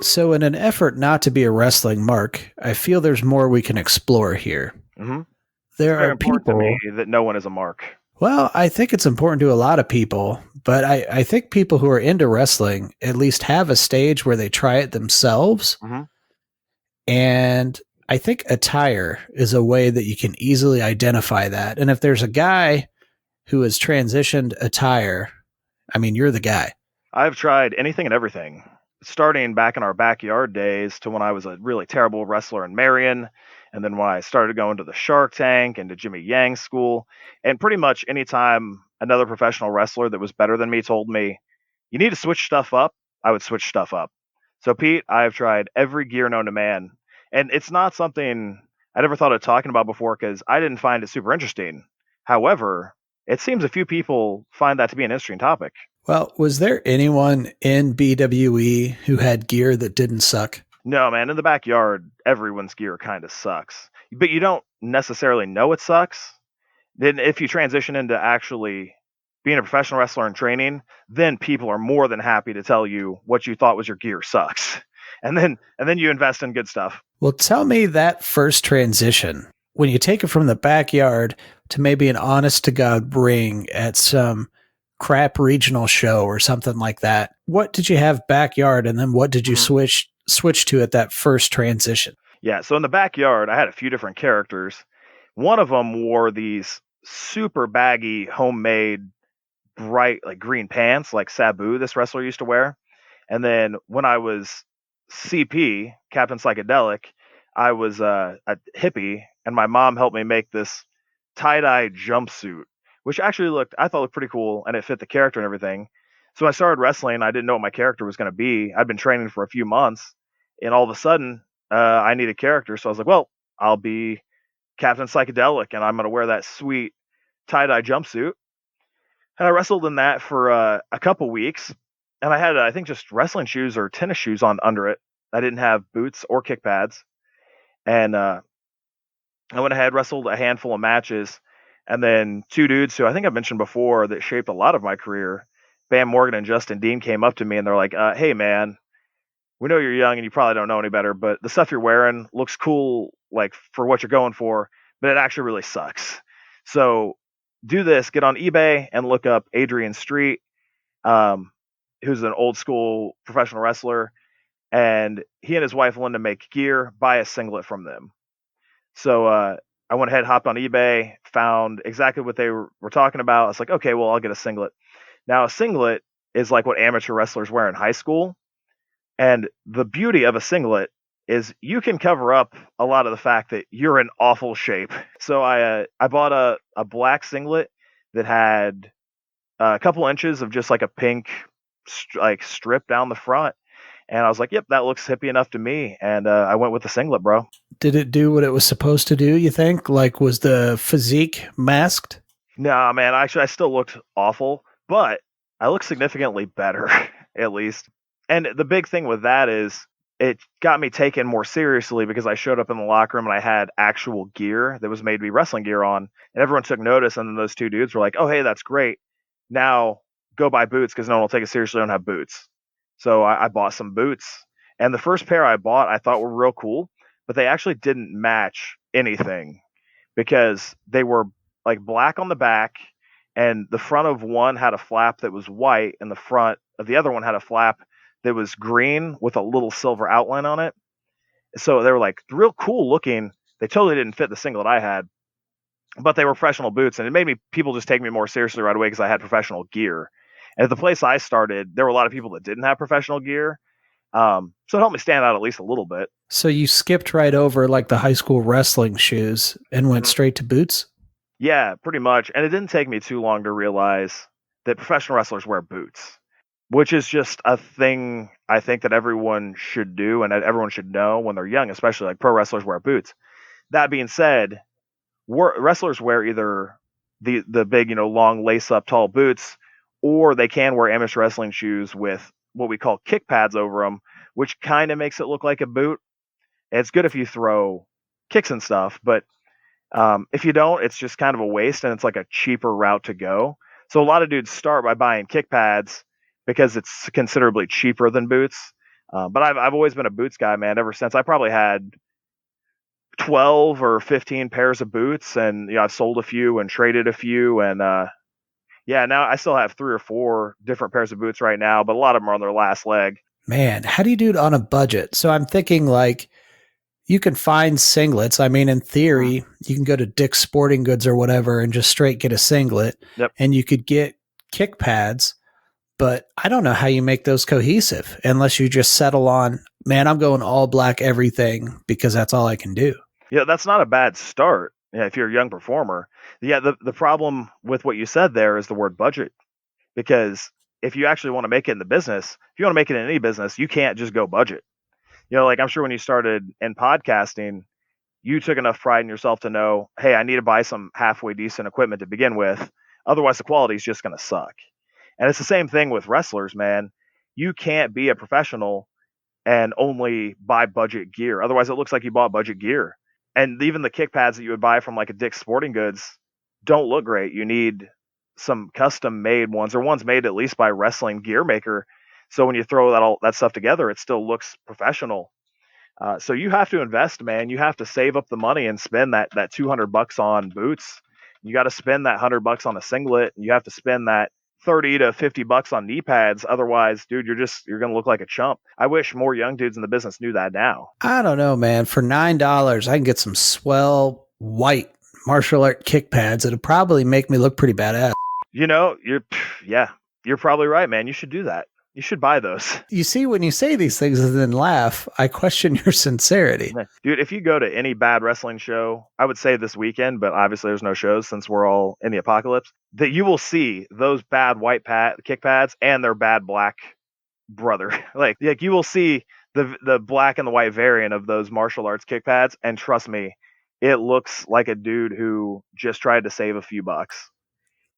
So, in an effort not to be a wrestling mark, I feel there's more we can explore here. Mm-hmm. It's There very are important to me people, that no one is a mark. well, I think it's important to a lot of people, but I think people who are into wrestling at least have a stage where they try it themselves. Mm-hmm. And I think attire is a way that you can easily identify that. And if there's a guy who has transitioned attire, I mean, you're the guy. I've tried anything and everything, starting back in our backyard days to when I was a really terrible wrestler in Marion, and then when I started going to the Shark Tank and to Jimmy Yang's school, and pretty much anytime another professional wrestler that was better than me told me, you need to switch stuff up, I would switch stuff up. So, Pete, I've tried every gear known to man, and it's not something I never thought of talking about before because I didn't find it super interesting. However, it seems a few people find that to be an interesting topic. Well, was there anyone in BWE who had gear that didn't suck? No, man, in the backyard, everyone's gear kind of sucks. But you don't necessarily know it sucks. Then if you transition into actually being a professional wrestler and training, then people are more than happy to tell you what you thought was your gear sucks. And then you invest in good stuff. Well, tell me that first transition when you take it from the backyard to maybe an honest to God ring at some crap regional show or something like that. What did you have backyard, and then what did you Mhm. switch to at that first transition? Yeah, so in the backyard, I had a few different characters. One of them wore these super baggy, homemade, bright, like green pants, like Sabu, this wrestler used to wear. And then when I was CP, Captain Psychedelic, I was a hippie, and my mom helped me make this tie dye jumpsuit, which actually I thought looked pretty cool, and it fit the character and everything. So when I started wrestling, I didn't know what my character was going to be. I'd been training for a few months, and all of a sudden, I need a character. So I was like, well, I'll be Captain Psychedelic, and I'm going to wear that sweet tie dye jumpsuit. And I wrestled in that for a couple weeks, and I had I think just wrestling shoes or tennis shoes on under it. I didn't have boots or kick pads, and I went ahead, wrestled a handful of matches, and then two dudes who I think I've mentioned before that shaped a lot of my career, Bam Morgan and Justin Dean, came up to me and they're like, "Hey man, we know you're young and you probably don't know any better, but the stuff you're wearing looks cool, like for what you're going for, but it actually really sucks. So do this: get on eBay and look up Adrian Street, um, who's an old school professional wrestler, and he and his wife Linda make gear. Buy a singlet from them." So I went ahead, hopped on eBay, found exactly what they were talking about. I was like, okay, well, I'll get a singlet. Now, a singlet is like what amateur wrestlers wear in high school. And the beauty of a singlet is you can cover up a lot of the fact that you're in awful shape. So I bought a black singlet that had a couple inches of just like a pink like strip down the front. And I was like, yep, that looks hippie enough to me. And I went with the singlet, bro. Did it do what it was supposed to do, you think? Like, was the physique masked? Nah, man, actually, I still looked awful, but I look significantly better, at least. And the big thing with that is it got me taken more seriously because I showed up in the locker room and I had actual gear that was made to be wrestling gear on, and everyone took notice. And then those two dudes were like, "Oh, hey, that's great. Now go buy boots because no one will take it seriously. I don't have boots." So I bought some boots, and the first pair I bought I thought were real cool, but they actually didn't match anything because they were like black on the back, and the front of one had a flap that was white, and the front of the other one had a flap that was green with a little silver outline on it. So they were like real cool looking. They totally didn't fit the singlet I had, but they were professional boots, and it made me people just take me more seriously right away because I had professional gear. And at the place I started, there were a lot of people that didn't have professional gear, so it helped me stand out at least a little bit. So you skipped right over like the high school wrestling shoes and went straight to boots? Yeah, pretty much. And it didn't take me too long to realize that professional wrestlers wear boots, which is just a thing I think that everyone should do and that everyone should know when they're young, especially like pro wrestlers wear boots. That being said, wrestlers wear either the big, long lace up tall boots, or they can wear amateur wrestling shoes with what we call kick pads over them, which kind of makes it look like a boot. It's good if you throw kicks and stuff, but if you don't, it's just kind of a waste and it's like a cheaper route to go. So a lot of dudes start by buying kick pads because it's considerably cheaper than boots. But I've always been a boots guy, man. Ever since I probably had 12 or 15 pairs of boots, and I've sold a few and traded a few, and yeah, now I still have 3 or 4 different pairs of boots right now, but a lot of them are on their last leg. Man, how do you do it on a budget? So I'm thinking like you can find singlets. I mean, in theory, you can go to Dick's Sporting Goods or whatever and just straight get a singlet. Yep. And you could get kick pads, but I don't know how you make those cohesive unless you just settle on, man, I'm going all black everything because that's all I can do. Yeah, that's not a bad start. Yeah, if you're a young performer. Yeah, the problem with what you said there is the word budget. Because if you actually want to make it in the business, if you want to make it in any business, you can't just go budget. Like I'm sure when you started in podcasting, you took enough pride in yourself to know, hey, I need to buy some halfway decent equipment to begin with. Otherwise, the quality is just going to suck. And it's the same thing with wrestlers, man. You can't be a professional and only buy budget gear. Otherwise, it looks like you bought budget gear. And even the kick pads that you would buy from like a Dick's Sporting Goods don't look great. You need some custom made ones, or ones made at least by Wrestling Gear Maker. So when you throw that stuff together, it still looks professional. So you have to invest, man. You have to save up the money and spend that $200 on boots. You got to spend that $100 on a singlet. And you have to spend that $30 to $50 on knee pads. Otherwise, dude, you're gonna look like a chump. I wish more young dudes in the business knew that now. I don't know, man. For $9, I can get some swell white martial art kick pads that'll probably make me look pretty badass. You're probably right, man. You should do that. You should buy those. You see, when you say these things and then laugh, I question your sincerity. Dude, if you go to any bad wrestling show, I would say this weekend, but obviously there's no shows since we're all in the apocalypse, that you will see those bad white kick pads and their bad black brother. like you will see the black and the white variant of those martial arts kick pads, and trust me, it looks like a dude who just tried to save a few bucks.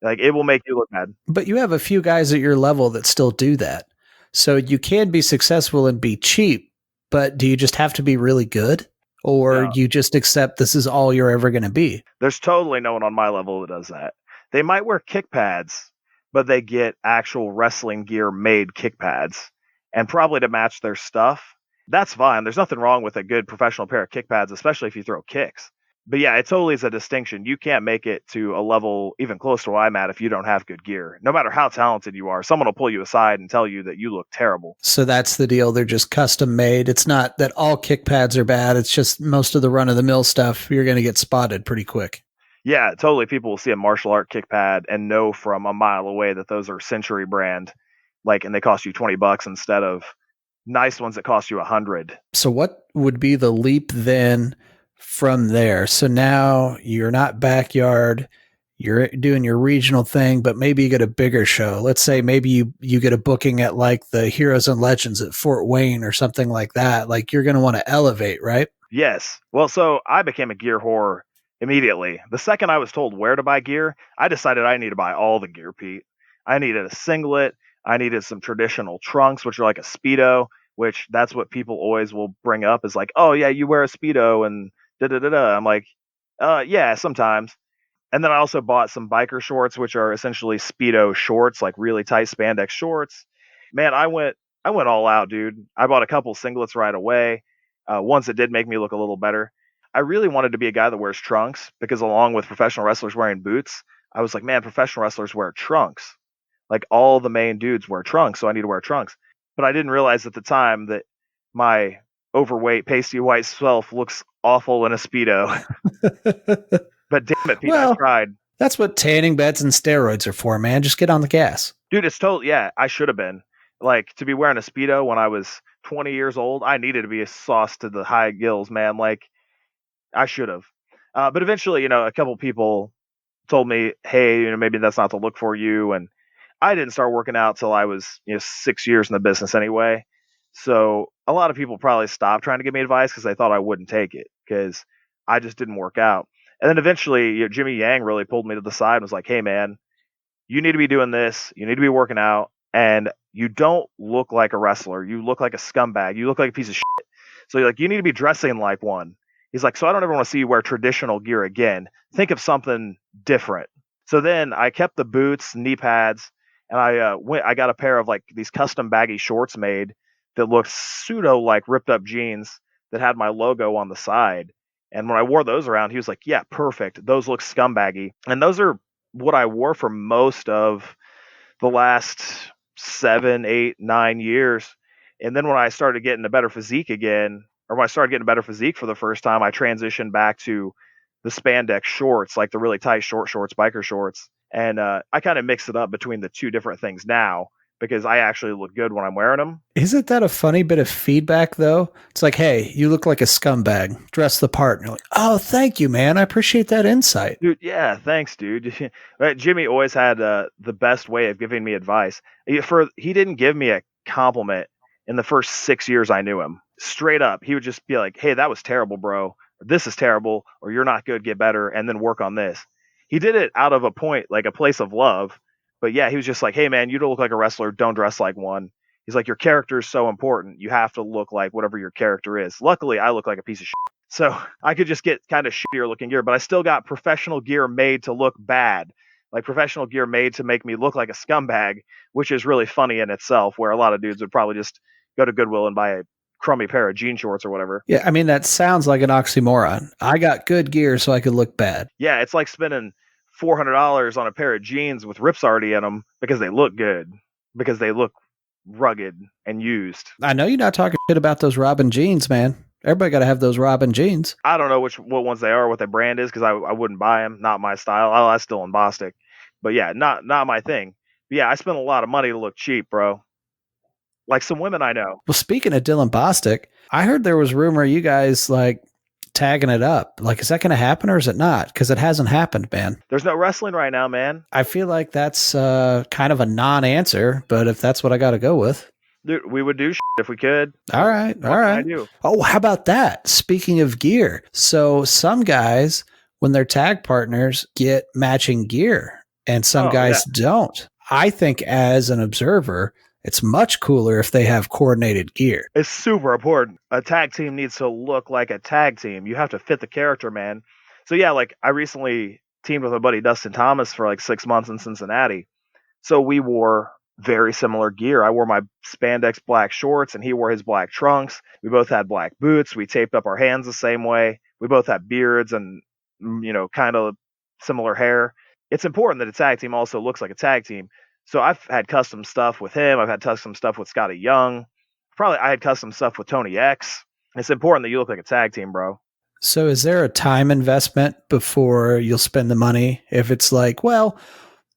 Like, it will make you look bad. But you have a few guys at your level that still do that. So you can be successful and be cheap, but do you just have to be really good? Or you just accept this is all you're ever going to be? There's totally no one on my level that does that. They might wear kick pads, but they get actual wrestling gear made kick pads, and probably to match their stuff. That's fine. There's nothing wrong with a good professional pair of kick pads, especially if you throw kicks. But yeah, it totally is a distinction. You can't make it to a level even close to where I'm at if you don't have good gear. No matter how talented you are, someone will pull you aside and tell you that you look terrible. So that's the deal. They're just custom made. It's not that all kick pads are bad. It's just most of the run of the mill stuff, you're going to get spotted pretty quick. Yeah, totally. People will see a martial art kick pad and know from a mile away that those are Century brand, and they cost you $20 instead of nice ones that cost you $100. So what would be the leap then from there? So now you're not backyard, you're doing your regional thing, but maybe you get a bigger show. Let's say maybe you get a booking at like the Heroes and Legends at Fort Wayne or something like that. Like, you're going to want to elevate, right? Yes. Well, so I became a gear whore immediately. The second I was told where to buy gear, I decided I need to buy all the gear, Pete. I needed a singlet. I needed some traditional trunks, which are like a Speedo, which that's what people always will bring up is like, oh yeah, you wear a Speedo and da-da-da-da. I'm like, yeah, sometimes. And then I also bought some biker shorts, which are essentially Speedo shorts, like really tight spandex shorts. Man, I went all out, dude. I bought a couple singlets right away, ones that did make me look a little better. I really wanted to be a guy that wears trunks because along with professional wrestlers wearing boots, I was like, man, professional wrestlers wear trunks. Like, all the main dudes wear trunks, so I need to wear trunks. But I didn't realize at the time that my overweight, pasty white self looks awful in a Speedo. But damn it, Pete, I tried. That's what tanning beds and steroids are for, man. Just get on the gas. Dude, it's totally, yeah, I should have been. Like, to be wearing a Speedo when I was 20 years old, I needed to be a sauce to the high gills, man. Like, I should have. But eventually, a couple people told me, hey, maybe that's not the look for you. And I didn't start working out till I was 6 years in the business anyway. So a lot of people probably stopped trying to give me advice because they thought I wouldn't take it because I just didn't work out. And then eventually, Jimmy Yang really pulled me to the side and was like, hey, man, you need to be doing this. You need to be working out. And you don't look like a wrestler. You look like a scumbag. You look like a piece of shit. So you need to be dressing like one. He's like, so I don't ever want to see you wear traditional gear again. Think of something different. So then I kept the boots, knee pads, and I got a pair of like these custom baggy shorts made that looked pseudo like ripped up jeans that had my logo on the side. And when I wore those around, he was like, yeah, perfect. Those look scumbaggy. And those are what I wore for most of the last 7, 8, 9 years. And then when I started getting a better physique again, or when I started getting a better physique for the first time, I transitioned back to the spandex shorts, like the really tight short shorts, biker shorts. And I kind of mix it up between the two different things now because I actually look good when I'm wearing them. Isn't that a funny bit of feedback, though? It's like, hey, you look like a scumbag. Dress the part. And you're like, oh, thank you, man. I appreciate that insight. Dude, yeah, thanks, dude. Jimmy always had the best way of giving me advice. He didn't give me a compliment in the first 6 years I knew him. Straight up, he would just be like, "Hey, that was terrible, bro. Or, this is terrible, or you're not good. Get better, and then work on this." He did it out of a point, like a place of love. But yeah, he was just like, "Hey, man, you don't look like a wrestler. Don't dress like one." He's like, "Your character is so important. You have to look like whatever your character is." Luckily, I look like a piece of shit. So I could just get kind of shittier looking gear, but I still got professional gear made to look bad, like professional gear made to make me look like a scumbag, which is really funny in itself, where a lot of dudes would probably just go to Goodwill and buy a crummy pair of jean shorts or whatever. Yeah, I mean, that sounds like an oxymoron. I got good gear so I could look bad. Yeah, it's like spending $400 on a pair of jeans with rips already in them because they look good, because they look rugged and used. I know you're not talking shit about those Robin jeans, man. Everybody got to have those Robin jeans. I don't know what ones they are, what their brand is, because I wouldn't buy them. Not my style. Oh, that's still in Bostic. But yeah, not my thing. But yeah, I spent a lot of money to look cheap, bro. Like some women I know. Well, speaking of Dylan Bostic, I heard there was rumor you guys like tagging it up. Like, is that going to happen or is it not? Because it hasn't happened, man. There's no wrestling right now, man. I feel like that's kind of a non-answer, but if that's what I got to go with. Dude, we would do shit if we could. All right. Oh, how about that? Speaking of gear. So some guys, when they're tag partners, get matching gear and some guys don't. I think as an observer, it's much cooler if they have coordinated gear. It's super important. A tag team needs to look like a tag team. You have to fit the character, man. So yeah, like I recently teamed with my buddy Dustin Thomas for like 6 months in Cincinnati. So we wore very similar gear. I wore my spandex black shorts and he wore his black trunks. We both had black boots. We taped up our hands the same way. We both had beards and, kind of similar hair. It's important that a tag team also looks like a tag team. So I've had custom stuff with him. I've had custom stuff with Scotty Young. I had custom stuff with Tony X. It's important that you look like a tag team, bro. So is there a time investment before you'll spend the money? If it's like, well,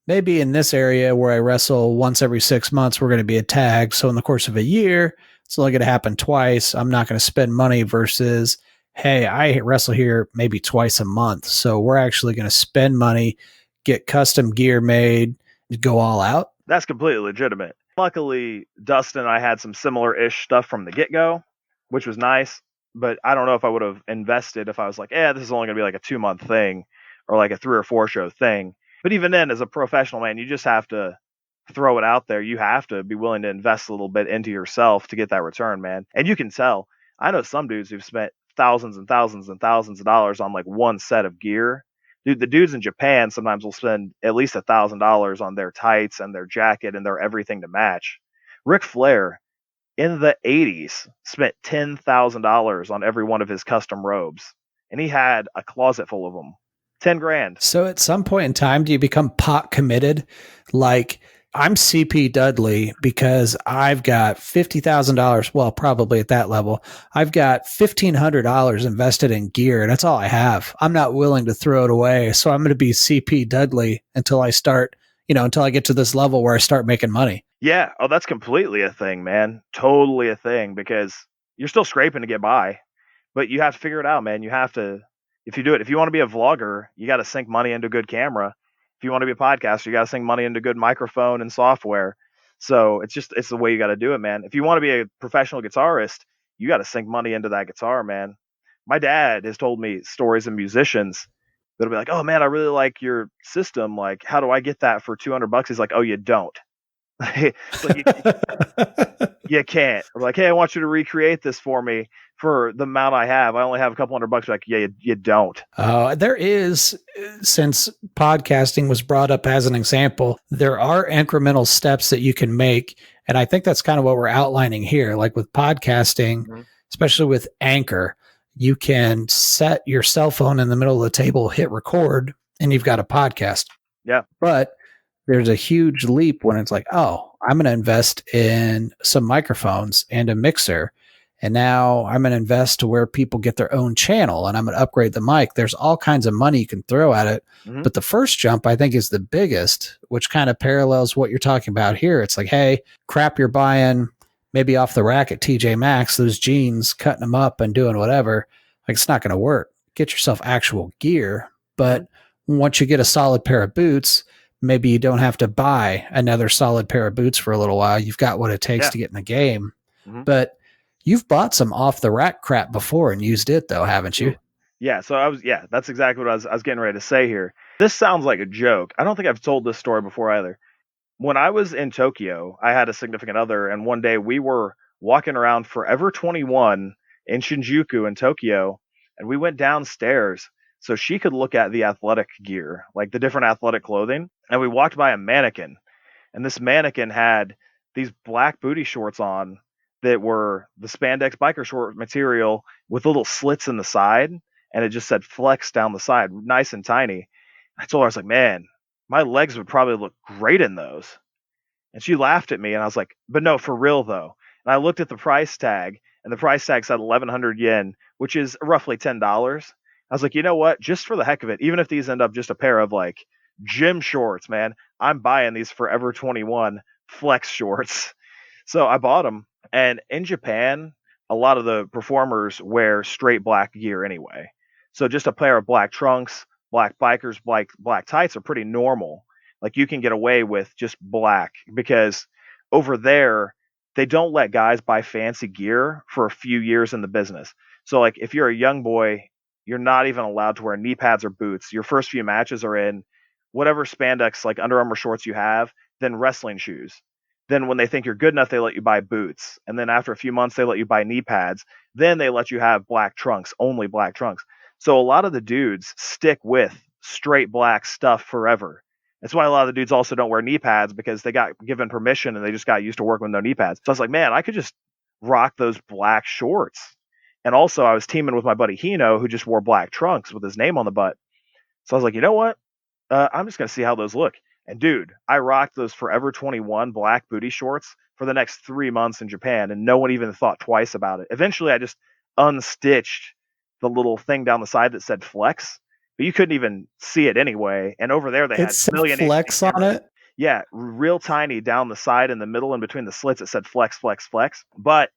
maybe in this area where I wrestle once every 6 months, we're going to be a tag. So in the course of a year, it's only going to happen twice. I'm not going to spend money versus, hey, I wrestle here maybe twice a month. So we're actually going to spend money, get custom gear made, go all out. That's completely legitimate. Luckily, Dustin and I had some similar-ish stuff from the get-go, which was nice. But I don't know if I would have invested if I was like, this is only going to be like a 2-month thing or like a 3 or 4 show thing. But even then, as a professional, man, you just have to throw it out there. You have to be willing to invest a little bit into yourself to get that return, man. And you can tell. I know some dudes who've spent thousands and thousands and thousands of dollars on like one set of gear. Dude, the dudes in Japan sometimes will spend at least $1,000 on their tights and their jacket and their everything to match. Ric Flair, in the 80s, spent $10,000 on every one of his custom robes. And he had a closet full of them. 10 grand. So at some point in time, do you become pot committed? Like, I'm CP Dudley because I've got $50,000. Well, probably at that level, I've got $1,500 invested in gear. And that's all I have. I'm not willing to throw it away. So I'm going to be CP Dudley until I start, until I get to this level where I start making money. Yeah. Oh, that's completely a thing, man. Totally a thing because you're still scraping to get by, but you have to figure it out, man. You have to. If you want to be a vlogger, you got to sink money into a good camera. If you want to be a podcaster, you got to sink money into good microphone and software. So it's the way you got to do it, man. If you want to be a professional guitarist, you got to sink money into that guitar, man. My dad has told me stories of musicians that'll be like, "Oh man, I really like your system. Like, how do I get that for $200?" He's like, "Oh, you don't." Like, you can't. I'm like, "Hey, I want you to recreate this for me for the amount I have. I only have a couple $100." Like, yeah, you don't. There is, since podcasting was brought up as an example, there are incremental steps that you can make And I think that's kind of what we're outlining here. Like with podcasting, especially with Anchor, you can set your cell phone in the middle of the table, hit record, and you've got a podcast. Yeah. But there's a huge leap when it's like, oh, I'm going to invest in some microphones and a mixer. And now I'm going to invest to where people get their own channel and I'm going to upgrade the mic. There's all kinds of money you can throw at it. But the first jump, I think, is the biggest, which kind of parallels what you're talking about here. It's like, hey, crap you're buying maybe off the rack at TJ Maxx, those jeans, cutting them up and doing whatever. Like, it's not going to work. Get yourself actual gear. But once you get a solid pair of boots, maybe you don't have to buy another solid pair of boots for a little while. You've got what it takes to get in the game. But you've bought some off the rack crap before and used it though, haven't you? Yeah. So that's exactly what I was getting ready to say here. This sounds like a joke. I don't think I've told this story before either. When I was in Tokyo, I had a significant other, and one day we were walking around Forever 21 in Shinjuku in Tokyo, and we went downstairs so she could look at the athletic gear, like the different athletic clothing. And we walked by a mannequin, and this mannequin had these black booty shorts on that were the spandex biker short material with little slits in the side, and it just said flex down the side, nice and tiny. I told her, I was like, man, my legs would probably look great in those. And she laughed at me, and I was like, but no, for real though. And I looked at the price tag, and the price tag said 1,100 yen, which is roughly $10. I was like, you know what? Just for the heck of it, even if these end up just a pair of like gym shorts, man, I'm buying these Forever 21 flex shorts. So I bought them. And in Japan, a lot of the performers wear straight black gear anyway. So just a pair of black trunks, black bikers, black tights are pretty normal. Like you can get away with just black because over there, they don't let guys buy fancy gear for a few years in the business. So like if you're a young boy, you're not even allowed to wear knee pads or boots. Your first few matches are in whatever spandex, like Under Armour shorts you have, then wrestling shoes. Then when they think you're good enough, they let you buy boots. And then after a few months, they let you buy knee pads. Then they let you have black trunks, only black trunks. So a lot of the dudes stick with straight black stuff forever. That's why a lot of the dudes also don't wear knee pads because they got given permission and they just got used to working with no knee pads. So I was like, man, I could just rock those black shorts. And also I was teaming with my buddy Hino, who just wore black trunks with his name on the butt. So I was like, you know what? I'm just going to see how those look. And dude, I rocked those Forever 21 black booty shorts for the next 3 months in Japan, and no one even thought twice about it. Eventually, I just unstitched the little thing down the side that said flex, but you couldn't even see it anyway. And over there, they had a million flex on it. Yeah, real tiny down the side in the middle and between the slits, it said flex, flex, flex. But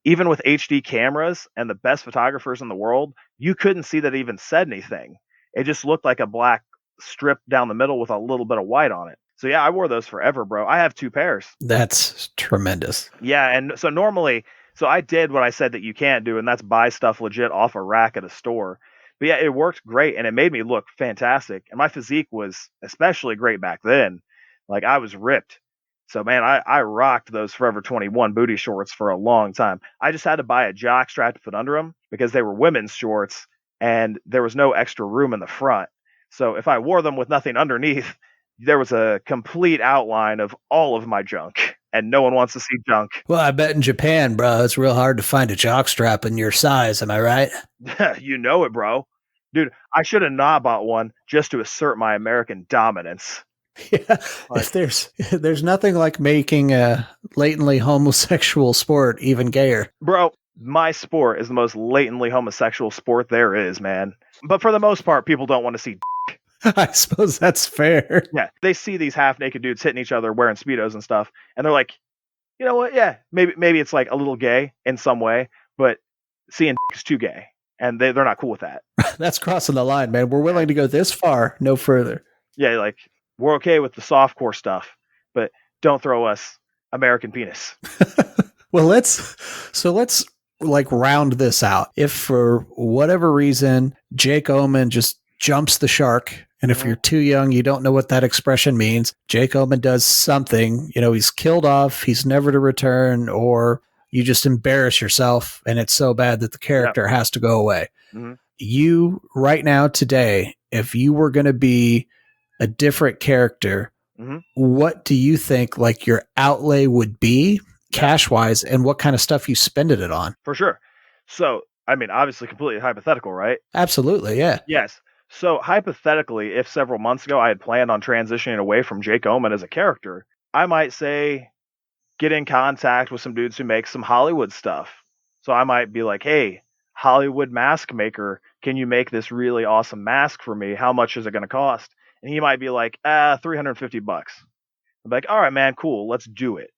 even with HD cameras and the best photographers in the world, you couldn't see that it even said anything. It just looked like a black strip down the middle with a little bit of white on it. So yeah, I wore those forever, bro. I have 2 pairs. That's tremendous. Yeah, and so normally, so I did what I said that you can't do, and that's buy stuff legit off a rack at a store. But yeah, it worked great, and it made me look fantastic. And my physique was especially great back then. Like, I was ripped. So, man, I rocked those Forever 21 booty shorts for a long time. I just had to buy a jock strap to put under them because they were women's shorts, and there was no extra room in the front. So if I wore them with nothing underneath, there was a complete outline of all of my junk, and no one wants to see junk. Well, I bet in Japan, bro, it's real hard to find a jock strap in your size. Am I right? You know it, bro. Dude, I should have not bought one just to assert my American dominance. Yeah, if there's nothing like making a latently homosexual sport even gayer. Bro, my sport is the most latently homosexual sport there is, man. But for the most part, people don't want to see dick. I suppose that's fair. Yeah, they see these half-naked dudes hitting each other wearing Speedos and stuff, and they're like, you know what, yeah, maybe it's like a little gay in some way, but seeing dick is too gay, and they're not cool with that. That's crossing the line, man. We're willing to go this far, no further. Yeah, like, we're okay with the softcore stuff, but don't throw us American penis. Well, let's like round this out. If for whatever reason Jake Oman just jumps the shark, and if you're too young, you don't know what that expression means, Jake Oman does something, he's killed off, he's never to return, or you just embarrass yourself and it's so bad that the character has to go away. Mm-hmm. You right now today, if you were going to be a different character, Mm-hmm. what do you think like your outlay would be Yeah, cash wise, and what kind of stuff you spended it on? for sure. So, I mean, obviously, completely hypothetical, right? Absolutely, yeah. Yes. So, hypothetically, if several months ago I had planned on transitioning away from Jake Oman as a character, I might say get in contact with some dudes who make some Hollywood stuff. So, I might be like, hey, Hollywood mask maker, can you make this really awesome mask for me? How much is it going to cost? And he might be like, $350. I'm like, all right, man, cool, let's do it.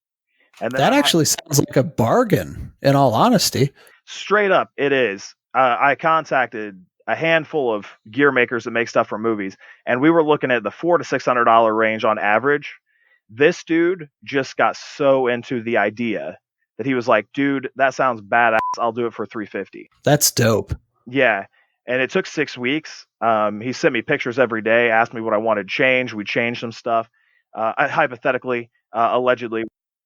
And then That actually sounds like a bargain, in all honesty. straight up, it is. I contacted a handful of gear makers that make stuff for movies, and we were looking at the $400 to $600 range on average. This dude just got so into the idea that he was like, "Dude, that sounds badass. I'll do it for $350." That's dope. Yeah, and it took 6 weeks. He sent me pictures every day, asked me what I wanted changed. We changed some stuff. Hypothetically, allegedly,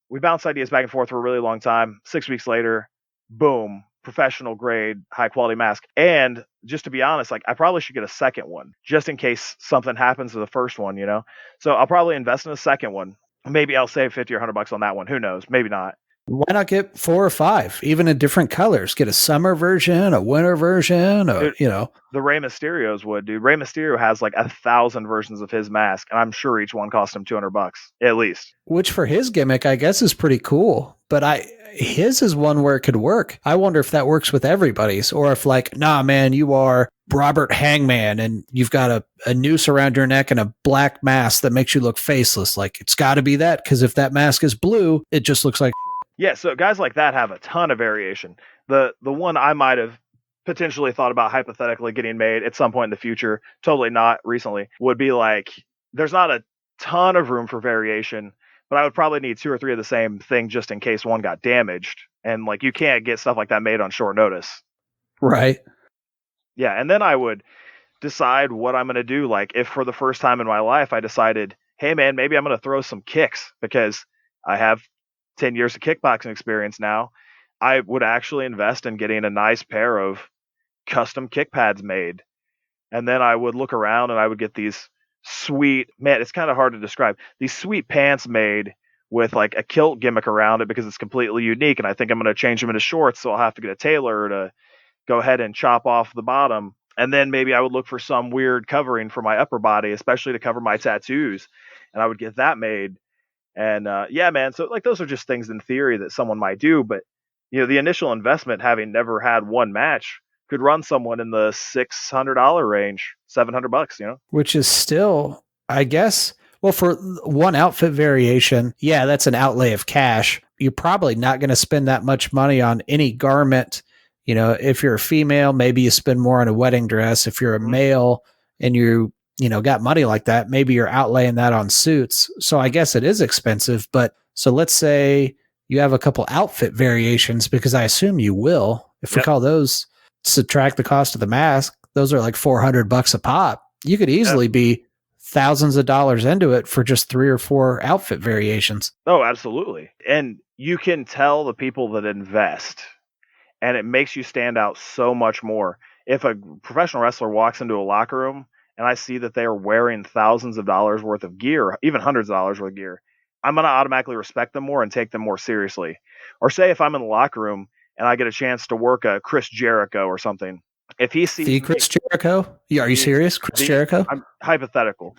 we bounced ideas back and forth for a really long time. 6 weeks later, boom, professional grade, high quality mask. And just to be honest, like I probably should get a second one just in case something happens to the first one, you know? So I'll probably invest in a second one. Maybe I'll save 50 or $100 on that one. Who knows? Maybe not. Why not get 4 or 5, even in different colors? Get a summer version, a winter version, or, Dude, the Rey Mysterios would, dude. Rey Mysterio has like 1,000 versions of his mask, and I'm sure each one cost him $200 at least. which for his gimmick, I guess is pretty cool. But his is one where it could work. I wonder if that works with everybody's, or if like, nah, man, you are Robert Hangman and you've got a noose around your neck and a black mask that makes you look faceless. Like it's got to be that, because if that mask is blue, it just looks like. Yeah, so guys like that have a ton of variation. The one I might have potentially thought about hypothetically getting made at some point in the future, totally not recently, would be like there's not a ton of room for variation, but I would probably need 2 or 3 of the same thing just in case one got damaged. And like you can't get stuff like that made on short notice. Right. Yeah, and then I would decide what I'm going to do. Like if for the first time in my life I decided, hey man, maybe I'm going to throw some kicks because I have 10 years of kickboxing experience now, I would actually invest in getting a nice pair of custom kick pads made. And then I would look around and I would get these sweet, man, it's kind of hard to describe, these sweet pants made with like a kilt gimmick around it because it's completely unique. And I think I'm going to change them into shorts. So I'll have to get a tailor to go ahead and chop off the bottom. And then maybe I would look for some weird covering for my upper body, especially to cover my tattoos. And I would get that made. And yeah, man. So like those are just things in theory that someone might do, but the initial investment, having never had one match, could run someone in the $600 range, $700. Which is still, I guess, well, for one outfit variation, yeah, that's an outlay of cash. You're probably not going to spend that much money on any garment. If you're a female, maybe you spend more on a wedding dress. If you're a male and you got money like that, maybe you're outlaying that on suits. So I guess it is expensive. But so let's say you have a couple outfit variations, because I assume you will. If we call those, subtract the cost of the mask, those are like $400 a pop. You could easily be thousands of dollars into it for just 3 or 4 outfit variations. Oh, absolutely. And you can tell the people that invest, and it makes you stand out so much more. If a professional wrestler walks into a locker room and I see that they are wearing thousands of dollars worth of gear, even hundreds of dollars worth of gear, I'm going to automatically respect them more and take them more seriously. Or say if I'm in the locker room and I get a chance to work a Chris Jericho or something, if he sees the Chris Jericho, are you serious? Chris Jericho? I'm hypothetical.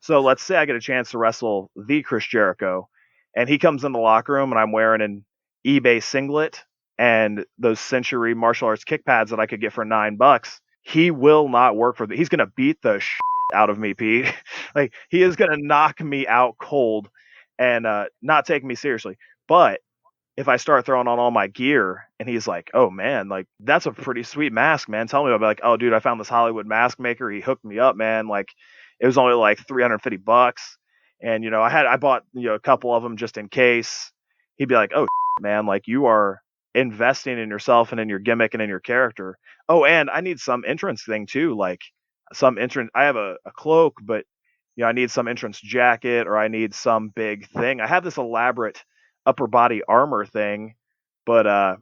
So let's say I get a chance to wrestle the Chris Jericho, and he comes in the locker room and I'm wearing an eBay singlet and those Century martial arts kick pads that I could get for $9. He will not work for he's gonna beat the shit out of me, Pete. Like he is gonna knock me out cold and not take me seriously. But if I start throwing on all my gear and he's like, oh man, like that's a pretty sweet mask, man. Tell me about it. Like, oh dude, I found this Hollywood mask maker. He hooked me up, man. Like it was only like $350. And I bought, a couple of them just in case. He'd be like, oh man, like you are investing in yourself and in your gimmick and in your character. Oh, and I need some entrance thing too. Like some entrance, I have a cloak, but I need some entrance jacket or I need some big thing. I have this elaborate upper body armor thing, but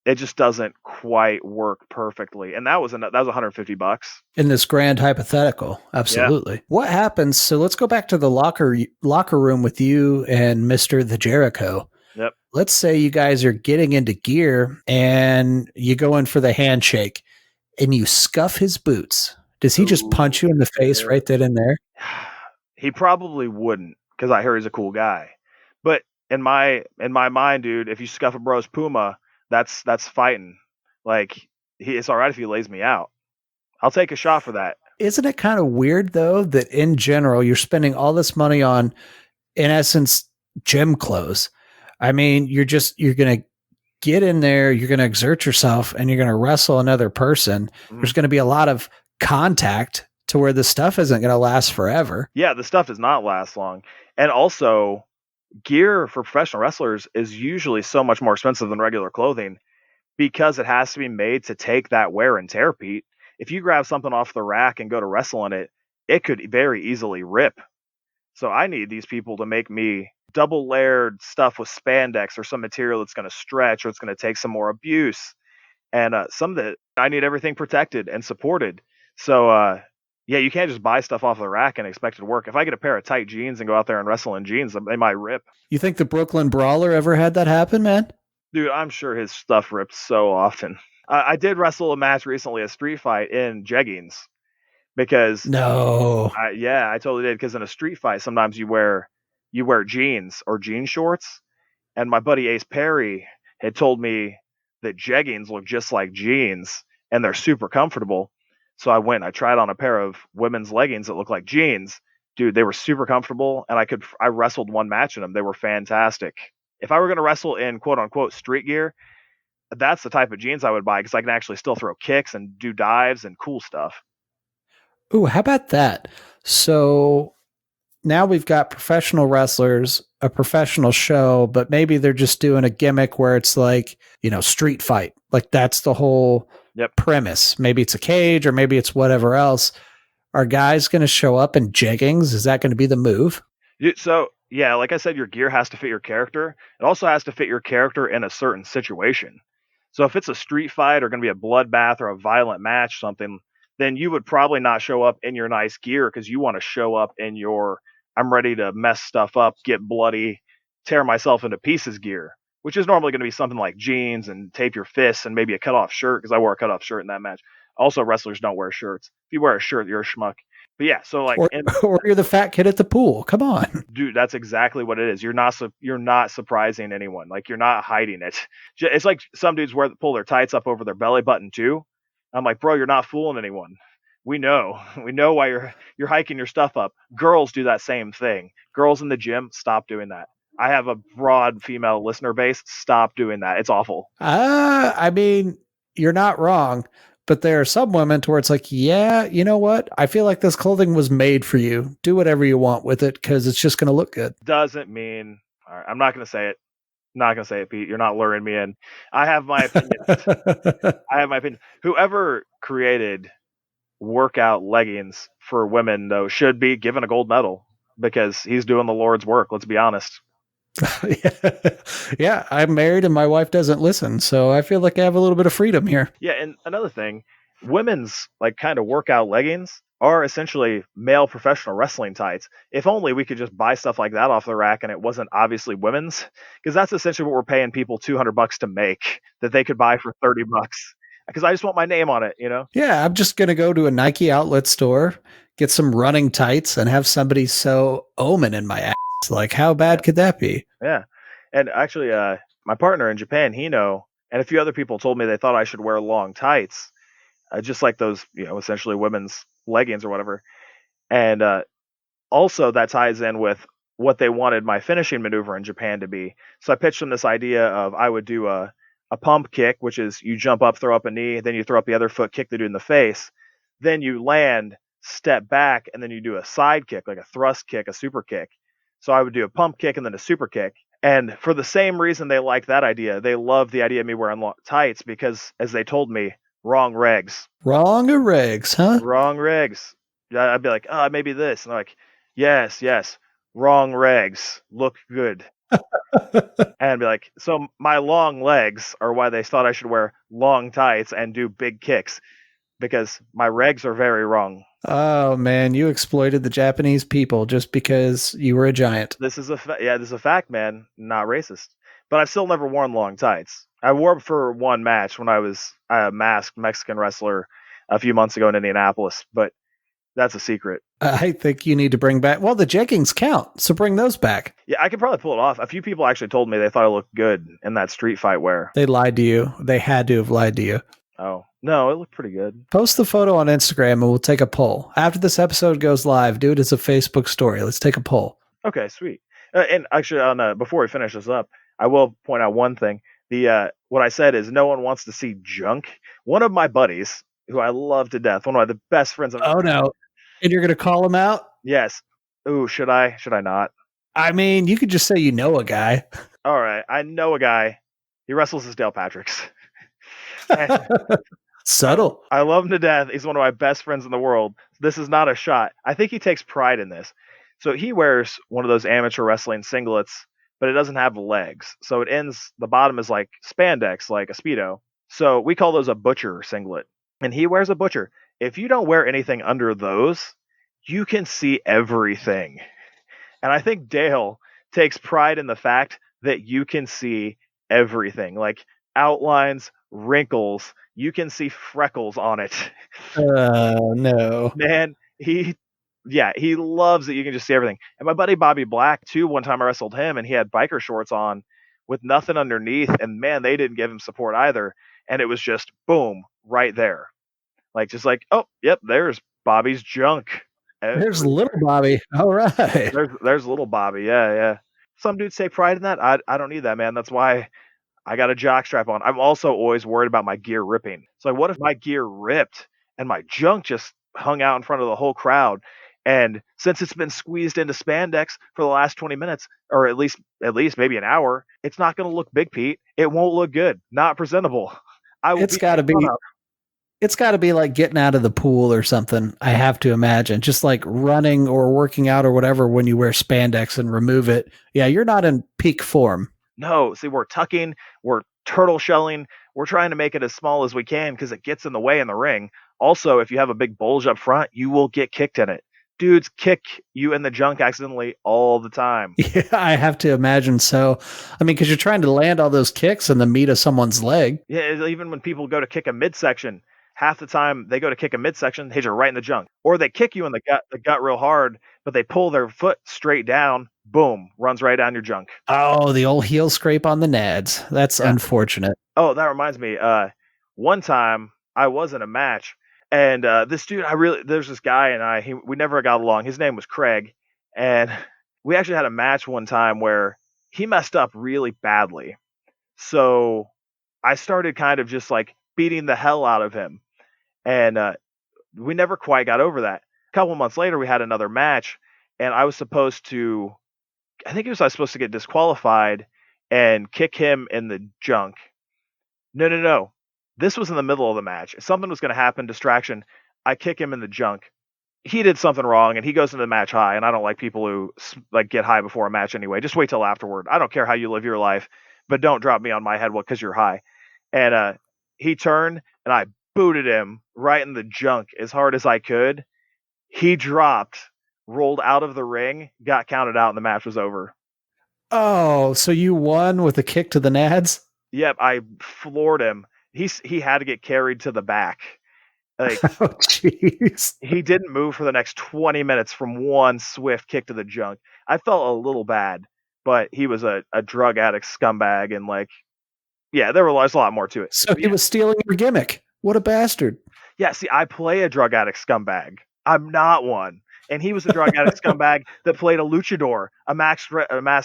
It just doesn't quite work perfectly. And that was $150. In this grand hypothetical, Yeah. absolutely. What happens? So let's go back to the locker room with you and Mister the Jericho. Yep. Let's say you guys are getting into gear and you go in for the handshake and you scuff his boots. Does he just punch you in the face right then and there? He probably wouldn't, because I hear he's a cool guy. But in my mind, dude, if you scuff a bro's puma, that's fighting. Like, it's all right if he lays me out. I'll take a shot for that. Isn't it kind of weird though that in general you're spending all this money on, in essence, gym clothes? I mean, you're going to get in there, you're going to exert yourself, and you're going to wrestle another person. There's going to be a lot of contact to where the stuff isn't going to last forever. Yeah, the stuff does not last long. And also, gear for professional wrestlers is usually so much more expensive than regular clothing because it has to be made to take that wear and tear, Pete. If you grab something off the rack and go to wrestle in it, it could very easily rip. So I need these people to make me double layered stuff with spandex or some material that's going to stretch or it's going to take some more abuse. And some of it, I need everything protected and supported. So, yeah, you can't just buy stuff off the rack and expect it to work. If I get a pair of tight jeans and go out there and wrestle in jeans, they might rip. You think the Brooklyn Brawler ever had that happen, man? Dude, I'm sure his stuff rips so often. I did wrestle a match recently, a street fight in jeggings, because no, I totally did. Because in a street fight, sometimes you wear jeans or jean shorts, and my buddy Ace Perry had told me that jeggings look just like jeans and they're super comfortable. So I went and I tried on a pair of women's leggings that look like jeans. Dude, they were super comfortable, and I wrestled one match in them. They were fantastic. If I were going to wrestle in quote unquote street gear, that's the type of jeans I would buy because I can actually still throw kicks and do dives and cool stuff. Ooh, how about that? So now we've got professional wrestlers, a professional show, but maybe they're just doing a gimmick where it's like, street fight. Like that's the whole premise. Maybe it's a cage or maybe it's whatever else. Are guys going to show up in jeggings? Is that going to be the move? So, yeah, like I said, your gear has to fit your character. It also has to fit your character in a certain situation. So if it's a street fight or going to be a bloodbath or a violent match, something, then you would probably not show up in your nice gear because you want to show up in your I'm ready to mess stuff up, get bloody, tear myself into pieces gear, which is normally going to be something like jeans and tape your fists and maybe a cutoff shirt because I wore a cutoff shirt in that match. Also, wrestlers don't wear shirts. If you wear a shirt, you're a schmuck. But yeah, so like, or you're the fat kid at the pool. Come on, dude, that's exactly what it is. You're not surprising anyone. Like you're not hiding it. It's like some dudes pull their tights up over their belly button too. I'm like, bro, you're not fooling anyone. We know why you're hiking your stuff up. Girls do that same thing. Girls in the gym, stop doing that. I have a broad female listener base. Stop doing that. It's awful. I mean, you're not wrong. But there are some women to where it's like, yeah, you know what? I feel like this clothing was made for you. Do whatever you want with it because it's just going to look good. Doesn't mean. All right, I'm not going to say it. Not going to say it, Pete. You're not luring me in. I have my opinion. Whoever created workout leggings for women, though, should be given a gold medal because he's doing the Lord's work. Let's be honest. Yeah, I'm married and my wife doesn't listen, so I feel like I have a little bit of freedom here. Yeah, and another thing, women's like kind of workout leggings are essentially male professional wrestling tights. If only we could just buy stuff like that off the rack and it wasn't obviously women's, because that's essentially what we're paying people $200 to make that they could buy for $30. Because I just want my name on it, Yeah, I'm just gonna go to a Nike outlet store, get some running tights, and have somebody sew Omen in my ass. Like, how bad could that be? Yeah. And actually, my partner in Japan, Hino, and a few other people told me they thought I should wear long tights, just like those, essentially women's leggings or whatever. And also that ties in with what they wanted my finishing maneuver in Japan to be. So I pitched them this idea of I would do a pump kick, which is you jump up, throw up a knee, then you throw up the other foot, kick the dude in the face. Then you land, step back, and then you do a side kick, like a thrust kick, a super kick. So I would do a pump kick and then a super kick. And for the same reason they liked that idea, they loved the idea of me wearing tights because, as they told me, wrong regs. Wrong regs, huh? Wrong regs. I'd be like, maybe this. And they're like, yes, wrong regs. Look good. and be like, so my long legs are why they thought I should wear long tights and do big kicks because my regs are very wrong. Oh man, you exploited the Japanese people just because you were a giant. This is this is a fact, man. Not racist, but I've still never worn long tights. I wore them for one match when I was a masked Mexican wrestler a few months ago in Indianapolis, but that's a secret. I think you need to bring back. Well, the jeggings count, so bring those back. Yeah, I could probably pull it off. A few people actually told me they thought I looked good in that street fight wear. They lied to you. They had to have lied to you. Oh, no, it looked pretty good. Post the photo on Instagram and we'll take a poll. After this episode goes live, do it as a Facebook story. Let's take a poll. Okay, sweet. And actually, on before we finish this up, I will point out one thing. The what I said is no one wants to see junk. One of my buddies, who I love to death, one of the best friends I've Oh no. And you're going to call him out? Yes. Ooh, should I? Should I not? I mean, you could just say you know a guy. All right, I know a guy. He wrestles as Dale Patrick's. Subtle. I love him to death. He's one of my best friends in the world. This is not a shot. I think he takes pride in this. So he wears one of those amateur wrestling singlets, but it doesn't have legs. So it ends, the bottom is like spandex, like a Speedo. So we call those a butcher singlet. And he wears a butcher. If you don't wear anything under those, you can see everything. And I think Dale takes pride in the fact that you can see everything, like outlines, wrinkles. You can see freckles on it. No. Man, he loves that you can just see everything. And my buddy Bobby Black too, one time I wrestled him and he had biker shorts on with nothing underneath, and man, they didn't give him support either. And it was just boom, right there. Like just like, oh, yep, there's Bobby's junk. There's little Bobby. All right. There's little Bobby. Yeah. Some dudes take pride in that. I don't need that, man. That's why I got a jock strap on. I'm also always worried about my gear ripping. So like, what if my gear ripped and my junk just hung out in front of the whole crowd? And since it's been squeezed into spandex for the last 20 minutes, or at least maybe an hour, it's not going to look big, Pete. It won't look good. Not presentable. It's got to be. It's got to be like getting out of the pool or something. I have to imagine, just like running or working out or whatever. When you wear spandex and remove it, yeah, you're not in peak form. No, see, we're tucking, we're turtle shelling, we're trying to make it as small as we can because it gets in the way in the ring. Also, if you have a big bulge up front, you will get kicked in it. Dudes kick you in the junk accidentally all the time. Yeah, I have to imagine so. I mean, because you're trying to land all those kicks in the meat of someone's leg. Yeah, even when people go to kick a midsection, half the time they go to kick a midsection, hit you right in the junk. Or they kick you in the gut real hard, but they pull their foot straight down, boom, runs right down your junk. Oh, the old heel scrape on the nads. That's unfortunate. Oh, that reminds me. One time I was in a match, and this dude, there's this guy and we never got along. His name was Craig, and we actually had a match one time where he messed up really badly. So I started kind of just like beating the hell out of him, and we never quite got over that. A couple months later, we had another match, and I was supposed to get disqualified and kick him in the junk. No. This was in the middle of the match. Something was going to happen, distraction. I kick him in the junk. He did something wrong, and he goes into the match high. And I don't like people who like get high before a match anyway. Just wait till afterward. I don't care how you live your life, but don't drop me on my head because you're high. And he turned, and I booted him right in the junk as hard as I could. He dropped, rolled out of the ring, got counted out, and the match was over. Oh, so you won with a kick to the nads? Yep, I floored him. He had to get carried to the back. Like, oh, jeez. He didn't move for the next 20 minutes from one swift kick to the junk. I felt a little bad, but he was a drug addict scumbag, and like, yeah, there was a lot more to it. So he was stealing your gimmick. What a bastard. Yeah, see, I play a drug addict scumbag. I'm not one. And he was a drug addict scumbag that played a luchador, a masked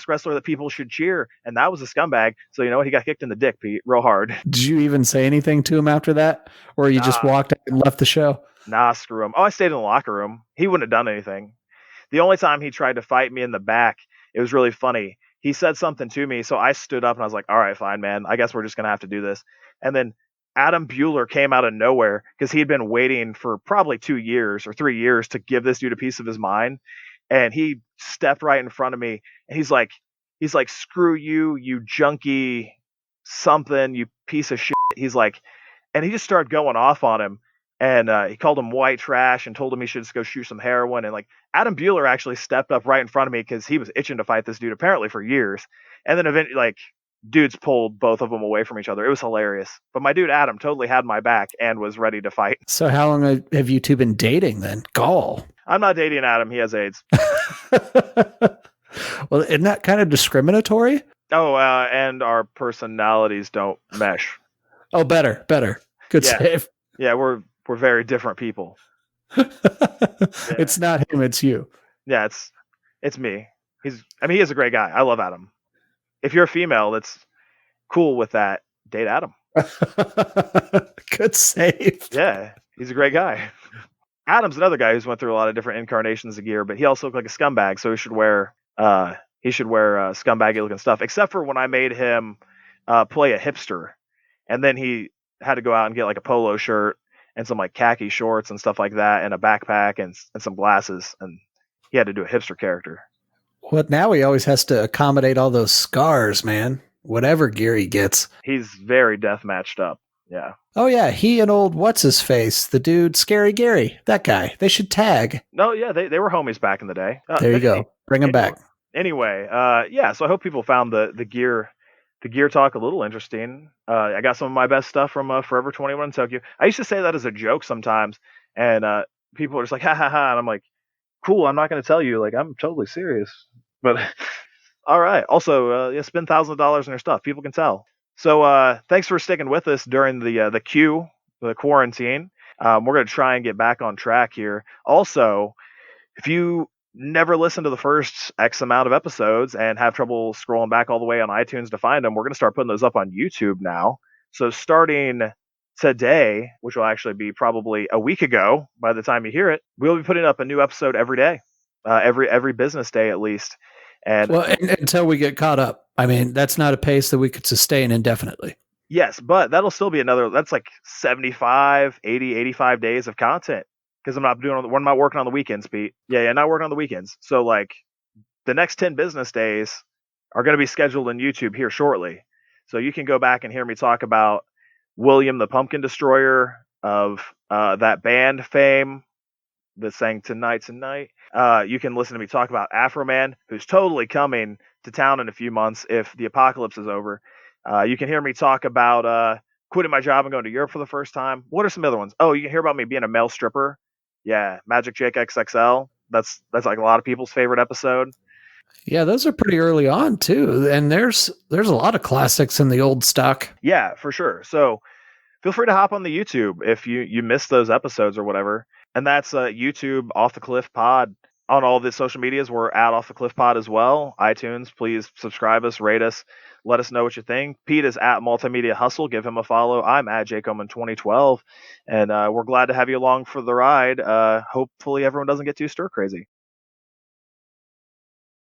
wrestler that people should cheer, and that was a scumbag. So you know what? He got kicked in the dick, Pete, real hard. Did you even say anything to him after that, or you just walked out and left the show? Nah, screw him. Oh, I stayed in the locker room. He wouldn't have done anything. The only time he tried to fight me in the back, it was really funny. He said something to me, so I stood up and I was like, "All right, fine, man. I guess we're just gonna have to do this." And then Adam Bueller came out of nowhere because he had been waiting for probably 2 years or 3 years to give this dude a piece of his mind. And he stepped right in front of me and he's like, he's like, screw you, you junkie something, you piece of shit. He's like, and he just started going off on him. And he called him white trash and told him he should just go shoot some heroin. And like Adam Bueller actually stepped up right in front of me because he was itching to fight this dude apparently for years. And then eventually, like, dudes pulled both of them away from each other. It was hilarious. But my dude Adam totally had my back and was ready to fight. So how long have you two been dating then? Gall. I'm not dating Adam. He has AIDS. Well, isn't that kind of discriminatory? Oh, and our personalities don't mesh. Oh, better. Good save. Yeah, we're very different people. It's not him, it's you. Yeah, it's me. He is a great guy. I love Adam. If you're a female that's cool with that, date Adam. Good save. Yeah, he's a great guy. Adam's another guy who's went through a lot of different incarnations of gear, but he also looked like a scumbag, so he should wear scumbaggy looking stuff. Except for when I made him play a hipster, and then he had to go out and get like a polo shirt and some like khaki shorts and stuff like that, and a backpack and some glasses, and he had to do a hipster character. Well, now he always has to accommodate all those scars, man. Whatever gear he gets. He's very death matched up. Yeah. Oh, yeah. He and old what's-his-face, the dude, Scary Gary, that guy. They should tag. No, yeah, they were homies back in the day. There you go. Bring them back. Anyway, yeah, so I hope people found the gear talk a little interesting. I got some of my best stuff from Forever 21 in Tokyo. I used to say that as a joke sometimes, and people are just like, ha ha ha, and I'm like, cool, I'm not going to tell you. Like, I'm totally serious. But, all right. Also, spend $1,000 on your stuff. People can tell. So thanks for sticking with us during the quarantine. We're going to try and get back on track here. Also, if you never listened to the first X amount of episodes and have trouble scrolling back all the way on iTunes to find them, we're going to start putting those up on YouTube now. So starting today, which will actually be probably a week ago by the time you hear it, we'll be putting up a new episode every day, every business day at least. And until we get caught up. I mean, that's not a pace that we could sustain indefinitely. Yes, but that'll still be that's like 75, 80, 85 days of content. Because I'm not working on the weekends, Pete. Yeah, not working on the weekends. So like the next 10 business days are going to be scheduled on YouTube here shortly. So you can go back and hear me talk about William the Pumpkin Destroyer of that band fame that sang Tonight Tonight. You can listen to me talk about Afro Man, who's totally coming to town in a few months if the apocalypse is over. You can hear me talk about quitting my job and going to Europe for the first time. What are some other ones? Oh, you can hear about me being a male stripper. Yeah, Magic Jake XXL. That's like a lot of people's favorite episode. Yeah, those are pretty early on too, and there's a lot of classics in the old stock. Yeah, for sure. So feel free to hop on the YouTube if you missed those episodes or whatever. And that's YouTube Off the Cliff Pod. On all the social medias, we're at Off the Cliff Pod as well. iTunes, please subscribe us, rate us, let us know what you think. Pete is at Multimedia Hustle. Give him a follow. I'm at Jacoman 2012. And we're glad to have you along for the ride. Hopefully everyone doesn't get too stir crazy.